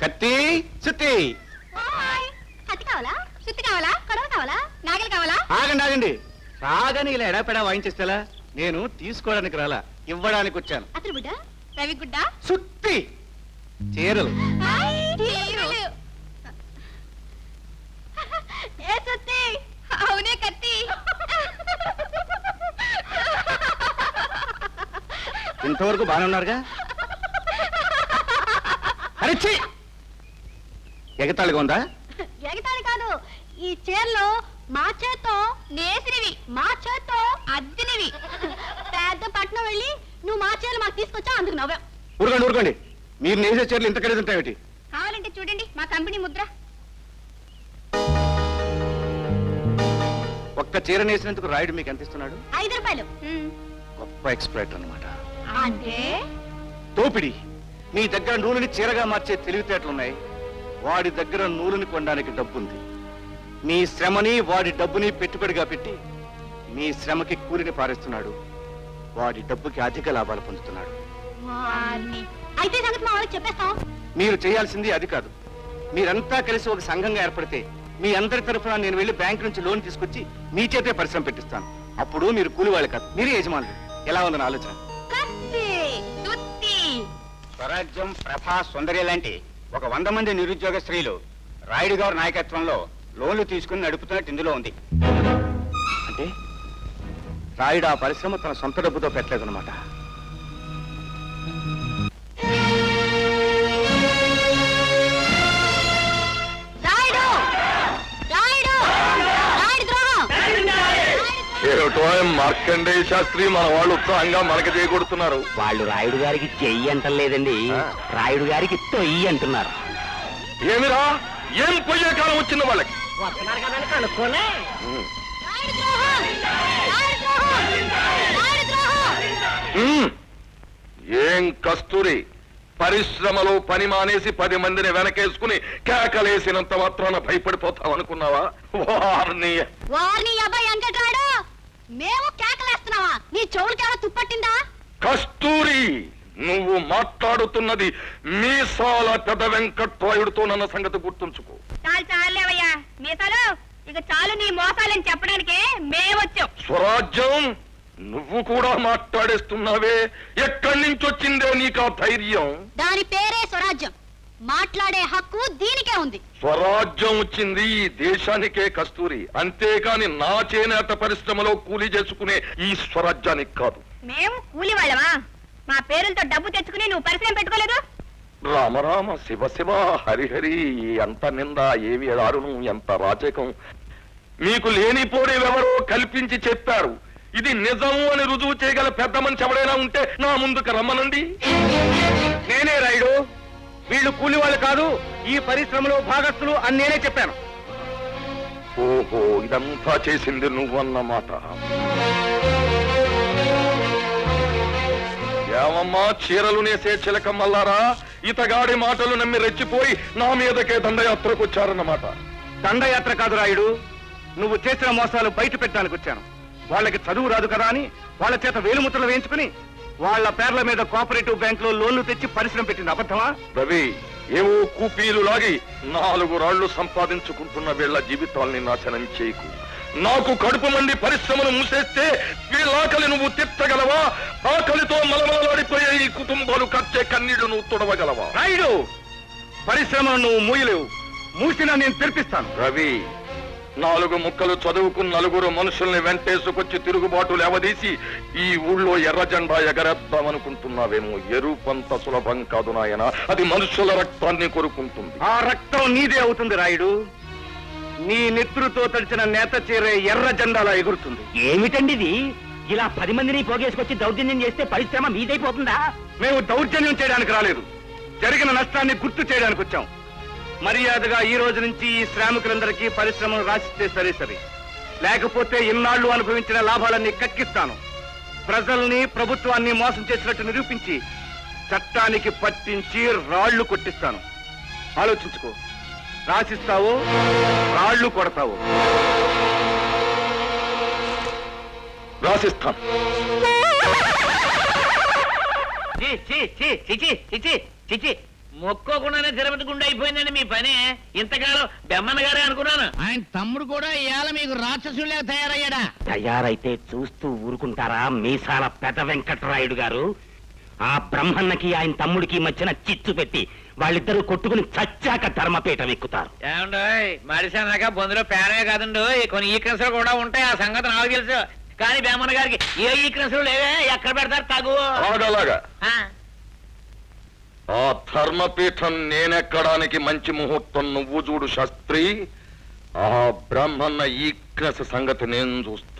కత్తి సుత్తి. కత్తి కావాలా, సుత్తి కావాలా, కడవ కావాలా, నాగలి కావాలా? ఆగండి ఆగండి, రాగానే ఇలా ఎడాపెడా వాయించేస్తేలా? నేను తీసుకోవడానికి రాలా, ఇవ్వడానికి వచ్చాను. అతను గుడ్డ, రవి గుడ్డ, సుత్తి, చీరలు. ఏ సుత్తి? అవునే కత్తి. ఇంతవరకు బాగానే ఉన్నారుగా? అరే ఎగతాళిగా ఉందా? ఎగతాళి కాదు, ఈ చీరలో మా చేత్తో నేసినవి, మా చేత్తో అద్దినవి. పెద్ద పట్నం వెళ్ళి నువ్వు మా చీరలు మాకు తీసుకొచ్చావు, అందుకు నవ్వా. ఊరుకోండి ఊరుకోండి, మీరు నేసే చీరలు ఇంత ఖరీదు ఉంటాయి. కావాలంటే చూడండి మా కంపెనీ ముద్ర. ఒక్క చీర నేసినందుకు రాయుడు మీకు ఎంత ఇస్తున్నాడు? 5 రూపాయలు. గొప్ప ఎక్స్పర్ట్ అన్నమాట. అంటే దోపిడి. మీ దగ్గర నూలుని చీరగా మార్చే తెలివితేటలున్నాయి, వాడి దగ్గర నూలుని కొనడానికి డబ్బుంది. మీ శ్రమని వాడి డబ్బుని పెట్టుబడిగా పెట్టి మీ శ్రమకి కూలిని పారేస్తున్నాడు, వాడి డబ్బుకి అధిక లాభాలు పొందుతున్నాడు. అయితే సంగతి మా వాళ్ళకి చెప్పేస్తాం. మీరు చేయాల్సింది అది కాదు. మీరంతా కలిసి ఒక సంఘంగా ఏర్పడితే మీ అందరి తరఫున నేను వెళ్ళి బ్యాంక్ నుంచి లోన్ తీసుకొచ్చి మీ చేతే పరిశ్రమ పెట్టిస్తాను. అప్పుడు మీరు కూలి వాళ్ళు కాదు, మీరే యజమానులు. ఎలా ఉందని ఆలోచన? స్వరాజ్యం, ప్రభా, సుందరి లాంటి ఒక 100 మంది నిరుద్యోగ స్త్రీలు రాయుడు గారి నాయకత్వంలో లోన్లు తీసుకుని నడుపుతున్నట్టు ఇందులో ఉంది. అంటే రాయుడు ఆ పరిశ్రమ తన సొంత డబ్బుతో పెట్టలేదన్నమాట. మార్కండేయ శాస్త్రి మన వాళ్ళు ఉత్సాహంగా మనకి చేయగొడుతున్నారు. వాళ్ళు రాయుడు గారికి చెయ్యి అంటలేదండి, రాయుడు గారికి తొయ్యి అంటున్నారు. ఏమిరా, ఏం పోయే కాలం వచ్చింది వాళ్ళకి? ఏం కస్తూరి, పరిశ్రమలో పని మానేసి 10 మందిని వెనకేసుకుని కేకలేసినంత మాత్రాన భయపడిపోతావు అనుకున్నావా? వారిని మేము కేకలేస్తున్నావా? నీ చెవులకేమో తుప్పట్టిందా? కస్తూరి, నువ్వు మాట్లాడుతున్నది మీసాల పెద్ద వెంకట్రాయుడుతో నన్న సంగతి గుర్తుంచుకో. చాలు చాలేవయ్యా మీసాలు, ఇక చాలు నీ మోసాలని చెప్పడానికే మేమొచ్చాం. స్వరాజ్యం, నువ్వు కూడా మాట్లాడేస్తున్నావే, ఎక్కడి నుంచి వచ్చిందే నీకు ఆ ధైర్యం? దాని పేరే స్వరాజ్యం, మాట్లాడే హక్కు దీనికే ఉంది. స్వరాజ్యం వచ్చింది ఈ దేశానికే కస్తూరి, అంతేకాని నా చేనేత పరిశ్రమలో కూలీ చేసుకునే ఈ స్వరాజ్యానికి కాదు. మేము కూలి వాళ్ళమా? మా పేరులతో డబ్బు తెచ్చుకుని నువ్వు పరిశ్రమ పెట్టుకోలేదు? రామరామ శివ శివ హరిహరి, ఎంత నింద, ఏవి దారుణం, ఎంత రాచకం. మీకు లేనిపోడేవెవరో కల్పించి చెప్పారు. ఇది నిజము అని రుజువు చేయగల పెద్ద మనిషి ఎవడైనా ఉంటే నా ముందుకు రమ్మనండి. నేనే రాయుడు, వీళ్ళు కూలి వాళ్ళు కాదు, ఈ పరిశ్రమలో భాగస్తులు అని నేనే చెప్పాను. ఓహో, ఇదంతా చేసింది నువ్వన్నమాట. ఏమమ్మా చీరలు నేసే చిలకమ్మల్లారా, ఇతగాడి మాటలు నమ్మి రెచ్చిపోయి నా మీదకే దండయాత్రకు వచ్చారన్నమాట. దండయాత్ర కాదు రాయుడు, నువ్వు చేసిన మోసాలు బయట పెట్టడానికి వచ్చాను. వాళ్ళకి చదువు రాదు కదా అని వాళ్ళ చేత వేలుముద్రలు వేయించుకుని వాళ్ళ పేర్ల మీద కోఆపరేటివ్ బ్యాంక్ లో లోన్లు తెచ్చి పరిశ్రమ పెట్టింది అబద్ధమా? రవి, ఏవో కూపీలు లాగి 4 రాళ్లు సంపాదించుకుంటున్న వీళ్ల జీవితాల్ని నాశనం చేయకు. నాకు కడుపు మండి పరిశ్రమను మూసేస్తే వీళ్ళాకలి నువ్వు తిట్టగలవా? ఆకలితో మలమలలాడిపోయే ఈ కుటుంబాలు కచ్చే కన్నీళ్లు నువ్వు తుడవగలవా? రాయుడు, పరిశ్రమను నువ్వు మూయలేవు, మూసినా నేను తెరిపిస్తాను. రవి, 4 ముక్కలు చదువుకున్న 9 మనుషుల్ని వెంటేసుకొచ్చి తిరుగుబాటు లేవదీసి ఈ ఊళ్ళో ఎర్ర జెండా ఎగరేద్దామనుకుంటున్నావేమో. ఎరుపంత సులభం కాదు నాయన, అది మనుషుల రక్తాన్ని కొరుకుంటుంది. ఆ రక్తం నీదే అవుతుంది రాయుడు. నీ నెత్తురుతో తడిచిన నేత చీరే ఎర్ర జెండాలా ఎగురుతుంది. ఏమిటండి ఇది? ఇలా 10 మందిని పోగేసుకొచ్చి దౌర్జన్యం చేస్తే పరిశ్రమ మీదైపోతుందా? మేము దౌర్జన్యం చేయడానికి రాలేదు, జరిగిన నష్టాన్ని గుర్తు చేయడానికి వచ్చాం. మర్యాదగా ఈ రోజు నుంచి ఈ శ్రామికులందరికీ పరిశ్రమను రాసిస్తే సరే, లేకపోతే ఇన్నాళ్లు అనుభవించిన లాభాలన్నీ కక్కిస్తాను. ప్రజల్ని, ప్రభుత్వాన్ని మోసం చేసినట్టు నిరూపించి చట్టానికి పట్టించి రాళ్లు కొట్టిస్తాను. ఆలోచించుకో, రాసిస్తావో రాళ్లు కొడతావో? రాసిస్తాను. మొక్కోకుండానే తిరుపతి గుండె అయిపోయిందండి మీ పని. ఇంతకాలం బెమ్మన్న గారే అనుకున్నాను. ఆయన తమ్ముడు కూడా ఇవాళ మీకు రాక్షసులే తయారయ్యాడా? తయారైతే చూస్తూ ఊరుకుంటారా మీసాల పెద్ద వెంకటరాయుడు గారు? ఆ బ్రహ్మన్నకి ఆయన తమ్ముడికి మధ్యన చిచ్చు పెట్టి వాళ్ళిద్దరూ కొట్టుకుని చచ్చాక ధర్మపీఠం ఎక్కుతారు. ఏమండో మడిసాక బొందులో పేరమే కాదండు, కొన్ని ఈక్నెస్లు కూడా ఉంటాయి. ఆ సంగతి నాకు తెలుసు. కానీ బెమ్మన్న గారికి ఏ ఈక్నెస్లు లేవే. ఎక్కడ పెడతారు తగు? అలాగా ఆ ధర్మపీఠం నేనెక్కడానికి మంచి ముహూర్తం నువ్వు చూడు శాస్త్రి. ఆ బ్రహ్మన్న ఈక్నెస్ సంగతి నేను చూస్తా.